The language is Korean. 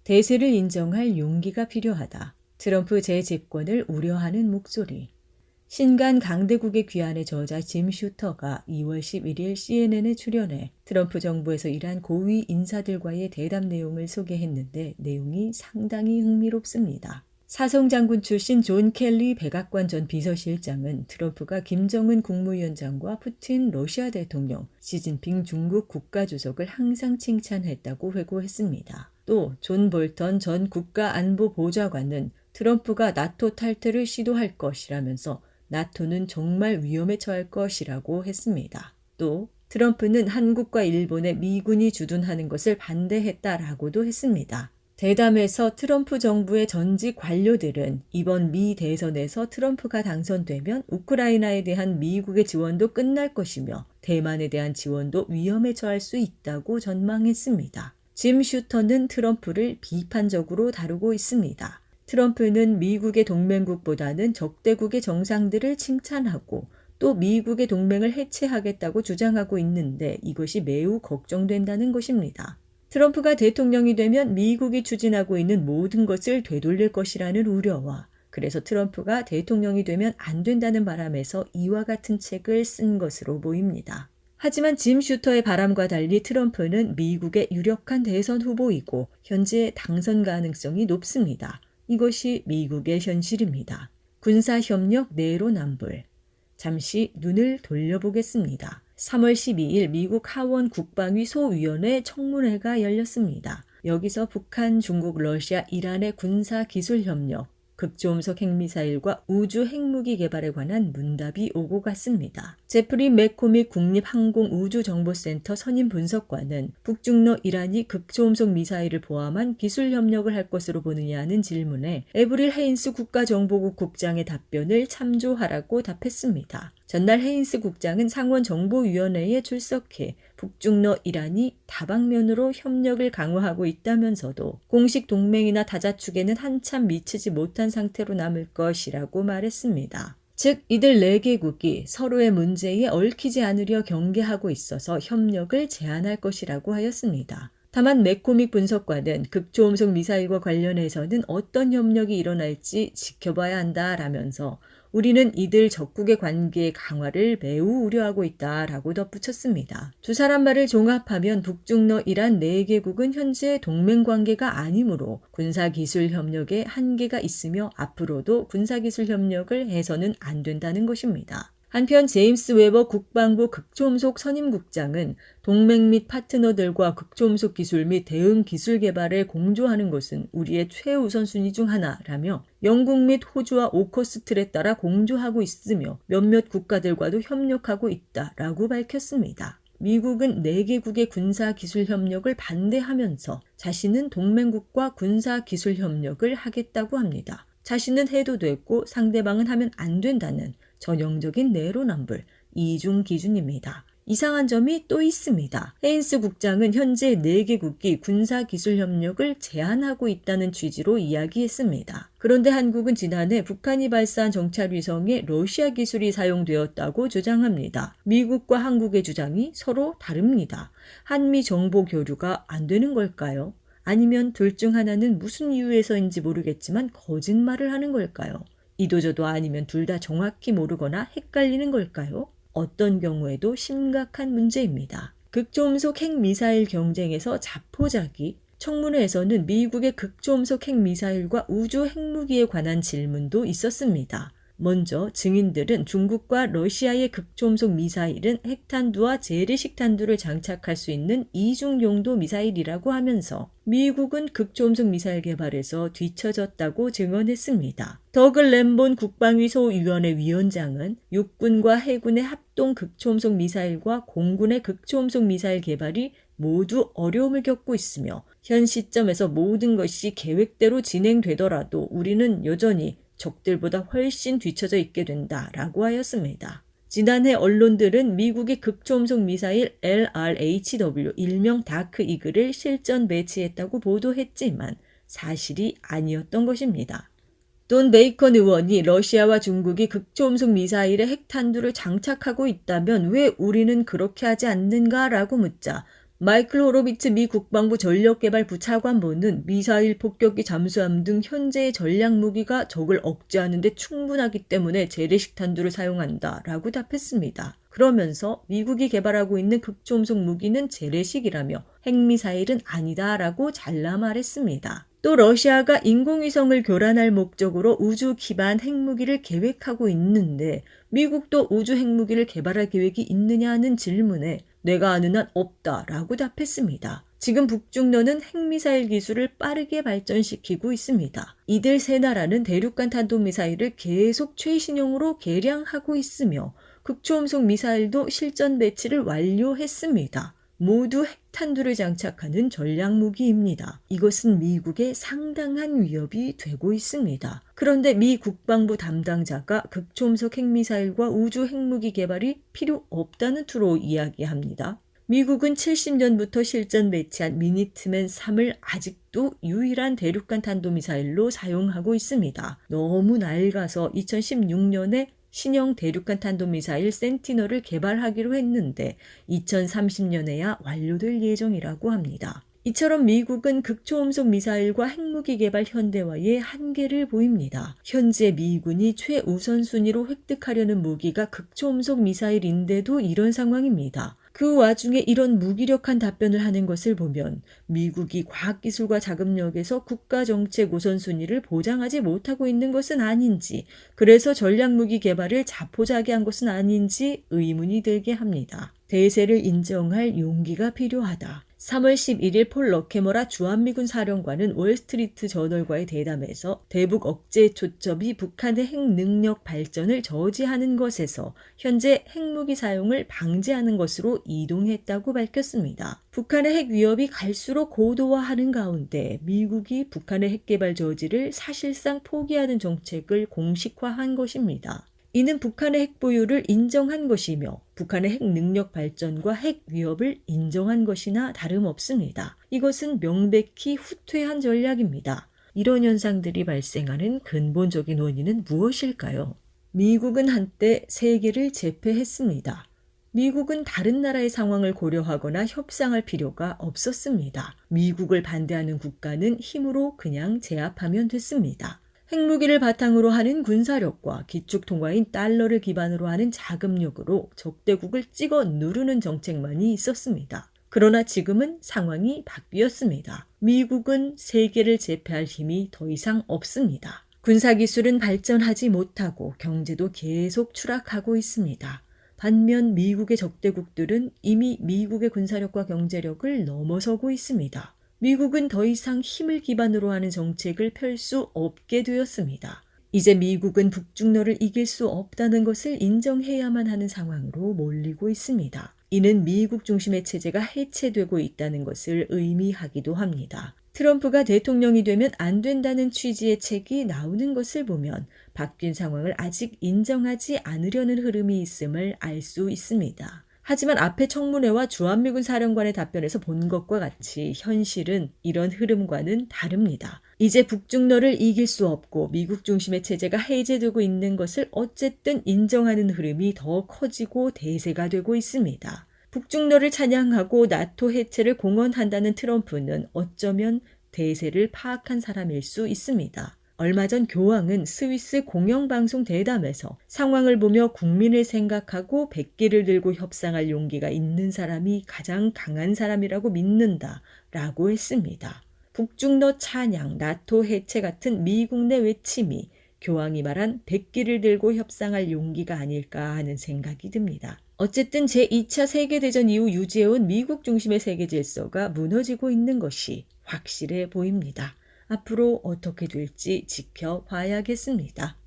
대세를 인정할 용기가 필요하다. 트럼프 재집권을 우려하는 목소리. 신간 강대국의 귀환의 저자 짐 슈터가 2월 11일 CNN에 출연해 트럼프 정부에서 일한 고위 인사들과의 대담 내용을 소개했는데 내용이 상당히 흥미롭습니다. 사성장군 출신 존 켈리 백악관 전 비서실장은 트럼프가 김정은 국무위원장과 푸틴 러시아 대통령, 시진핑 중국 국가주석을 항상 칭찬했다고 회고했습니다. 또 존 볼턴 전 국가안보보좌관은 트럼프가 나토 탈퇴를 시도할 것이라면서 나토는 정말 위험에 처할 것이라고 했습니다. 또 트럼프는 한국과 일본에 미군이 주둔하는 것을 반대했다라고도 했습니다. 대담에서 트럼프 정부의 전직 관료들은 이번 미 대선에서 트럼프가 당선되면 우크라이나에 대한 미국의 지원도 끝날 것이며 대만에 대한 지원도 위험에 처할 수 있다고 전망했습니다. 짐 슈터는 트럼프를 비판적으로 다루고 있습니다. 트럼프는 미국의 동맹국보다는 적대국의 정상들을 칭찬하고 또 미국의 동맹을 해체하겠다고 주장하고 있는데 이것이 매우 걱정된다는 것입니다. 트럼프가 대통령이 되면 미국이 추진하고 있는 모든 것을 되돌릴 것이라는 우려와 그래서 트럼프가 대통령이 되면 안 된다는 바람에서 이와 같은 책을 쓴 것으로 보입니다. 하지만 짐 슈터의 바람과 달리 트럼프는 미국의 유력한 대선 후보이고 현재 당선 가능성이 높습니다. 이것이 미국의 현실입니다. 군사협력 내로남불. 잠시 눈을 돌려보겠습니다. 3월 12일 미국 하원 국방위 소위원회 청문회가 열렸습니다. 여기서 북한, 중국, 러시아, 이란의 군사기술협력, 극초음속 핵미사일과 우주 핵무기 개발에 관한 문답이 오고 갔습니다. 제프리 맥코믹 국립항공우주정보센터 선임 분석관은 북중러 이란이 극초음속 미사일을 포함한 기술협력을 할 것으로 보느냐는 질문에 에브릴 헤인스 국가정보국 국장의 답변을 참조하라고 답했습니다. 전날 헤인스 국장은 상원정보위원회에 출석해 북중러 이란이 다방면으로 협력을 강화하고 있다면서도 공식 동맹이나 타자 축에는 한참 미치지 못한 상태로 남을 것이라고 말했습니다. 즉 이들 4개국이 서로의 문제에 얽히지 않으려 경계하고 있어서 협력을 제한할 것이라고 하였습니다. 다만 맥코믹 분석관은 극초음속 미사일과 관련해서는 어떤 협력이 일어날지 지켜봐야 한다라면서 우리는 이들 적국의 관계의 강화를 매우 우려하고 있다라고 덧붙였습니다. 두 사람 말을 종합하면 북중러 이란 4개국은 현재 동맹관계가 아니므로 군사기술 협력에 한계가 있으며 앞으로도 군사기술 협력을 해서는 안 된다는 것입니다. 한편 제임스 웨버 국방부 극초음속 선임국장은 동맹 및 파트너들과 극초음속 기술 및 대응 기술 개발에 공조하는 것은 우리의 최우선순위 중 하나라며 영국 및 호주와 오커스틀에 따라 공조하고 있으며 몇몇 국가들과도 협력하고 있다라고 밝혔습니다. 미국은 4개국의 군사기술 협력을 반대하면서 자신은 동맹국과 군사기술 협력을 하겠다고 합니다. 자신은 해도 됐고 상대방은 하면 안 된다는 전형적인 내로남불, 이중 기준입니다. 이상한 점이 또 있습니다. 헤인스 국장은 현재 4개국이 군사기술 협력을 제한하고 있다는 취지로 이야기했습니다. 그런데 한국은 지난해 북한이 발사한 정찰위성에 러시아 기술이 사용되었다고 주장합니다. 미국과 한국의 주장이 서로 다릅니다. 한미 정보 교류가 안 되는 걸까요? 아니면 둘 중 하나는 무슨 이유에서인지 모르겠지만 거짓말을 하는 걸까요? 이도저도 아니면 둘 다 정확히 모르거나 헷갈리는 걸까요? 어떤 경우에도 심각한 문제입니다. 극초음속 핵미사일 경쟁에서 자포자기, 청문회에서는 미국의 극초음속 핵미사일과 우주 핵무기에 관한 질문도 있었습니다. 먼저 증인들은 중국과 러시아의 극초음속 미사일은 핵탄두와 재래식탄두를 장착할 수 있는 이중용도 미사일이라고 하면서 미국은 극초음속 미사일 개발에서 뒤처졌다고 증언했습니다. 더글 램본 국방위 소위원회 위원장은 육군과 해군의 합동 극초음속 미사일과 공군의 극초음속 미사일 개발이 모두 어려움을 겪고 있으며 현 시점에서 모든 것이 계획대로 진행되더라도 우리는 여전히 적들보다 훨씬 뒤처져 있게 된다라고 하였습니다. 지난해 언론들은 미국의 극초음속 미사일 LRHW 일명 다크 이글을 실전 배치했다고 보도했지만 사실이 아니었던 것입니다. 돈 베이컨 의원이 러시아와 중국이 극초음속 미사일에 핵탄두를 장착하고 있다면 왜 우리는 그렇게 하지 않는가라고 묻자 마이클 호로비츠 미 국방부 전력개발부 차관보는 미사일 폭격기 잠수함 등 현재의 전략무기가 적을 억제하는 데 충분하기 때문에 재래식 탄두를 사용한다라고 답했습니다. 그러면서 미국이 개발하고 있는 극초음속 무기는 재래식이라며 핵미사일은 아니다라고 잘라 말했습니다. 또 러시아가 인공위성을 교란할 목적으로 우주 기반 핵무기를 계획하고 있는데 미국도 우주 핵무기를 개발할 계획이 있느냐는 질문에 내가 아는 한 없다라고 답했습니다. 지금 북중러는 핵미사일 기술을 빠르게 발전시키고 있습니다. 이들 세 나라는 대륙간 탄도미사일을 계속 최신형으로 개량하고 있으며 극초음속 미사일도 실전 배치를 완료했습니다. 모두 핵탄두를 장착하는 전략무기입니다. 이것은 미국에 상당한 위협이 되고 있습니다. 그런데 미 국방부 담당자가 극초음속 핵미사일과 우주 핵무기 개발이 필요 없다는 투로 이야기합니다. 미국은 70년부터 실전 배치한 미니트맨 3을 아직도 유일한 대륙간 탄도미사일로 사용하고 있습니다. 너무 낡아서 2016년에 신형 대륙간 탄도미사일 센티널을 개발하기로 했는데 2030년에야 완료될 예정이라고 합니다. 이처럼 미국은 극초음속 미사일과 핵무기 개발 현대화에 한계를 보입니다. 현재 미군이 최우선순위로 획득하려는 무기가 극초음속 미사일인데도 이런 상황입니다. 그 와중에 이런 무기력한 답변을 하는 것을 보면 미국이 과학기술과 자금력에서 국가정책 우선순위를 보장하지 못하고 있는 것은 아닌지, 그래서 전략무기 개발을 자포자기한 것은 아닌지 의문이 들게 합니다. 대세를 인정할 용기가 필요하다. 3월 11일 폴 러케머라 주한미군 사령관은 월스트리트 저널과의 대담에서 대북 억제의 초점이 북한의 핵 능력 발전을 저지하는 것에서 현재 핵무기 사용을 방지하는 것으로 이동했다고 밝혔습니다. 북한의 핵 위협이 갈수록 고도화하는 가운데 미국이 북한의 핵 개발 저지를 사실상 포기하는 정책을 공식화한 것입니다. 이는 북한의 핵 보유를 인정한 것이며 북한의 핵 능력 발전과 핵 위협을 인정한 것이나 다름없습니다. 이것은 명백히 후퇴한 전략입니다. 이런 현상들이 발생하는 근본적인 원인은 무엇일까요? 미국은 한때 세계를 제패했습니다. 미국은 다른 나라의 상황을 고려하거나 협상할 필요가 없었습니다. 미국을 반대하는 국가는 힘으로 그냥 제압하면 됐습니다. 핵무기를 바탕으로 하는 군사력과 기축통화인 달러를 기반으로 하는 자금력으로 적대국을 찍어 누르는 정책만이 있었습니다. 그러나 지금은 상황이 바뀌었습니다. 미국은 세계를 제패할 힘이 더 이상 없습니다. 군사기술은 발전하지 못하고 경제도 계속 추락하고 있습니다. 반면 미국의 적대국들은 이미 미국의 군사력과 경제력을 넘어서고 있습니다. 미국은 더 이상 힘을 기반으로 하는 정책을 펼 수 없게 되었습니다. 이제 미국은 북중러를 이길 수 없다는 것을 인정해야만 하는 상황으로 몰리고 있습니다. 이는 미국 중심의 체제가 해체되고 있다는 것을 의미하기도 합니다. 트럼프가 대통령이 되면 안 된다는 취지의 책이 나오는 것을 보면 바뀐 상황을 아직 인정하지 않으려는 흐름이 있음을 알 수 있습니다. 하지만 앞에 청문회와 주한미군 사령관의 답변에서 본 것과 같이 현실은 이런 흐름과는 다릅니다. 이제 북중러를 이길 수 없고 미국 중심의 체제가 해제되고 있는 것을 어쨌든 인정하는 흐름이 더 커지고 대세가 되고 있습니다. 북중러를 찬양하고 나토 해체를 공언한다는 트럼프는 어쩌면 대세를 파악한 사람일 수 있습니다. 얼마 전 교황은 스위스 공영방송 대담에서 상황을 보며 국민을 생각하고 백기를 들고 협상할 용기가 있는 사람이 가장 강한 사람이라고 믿는다라고 했습니다. 북중러 찬양, 나토 해체 같은 미국 내 외침이 교황이 말한 백기를 들고 협상할 용기가 아닐까 하는 생각이 듭니다. 어쨌든 제2차 세계대전 이후 유지해온 미국 중심의 세계 질서가 무너지고 있는 것이 확실해 보입니다. 앞으로 어떻게 될지 지켜봐야겠습니다.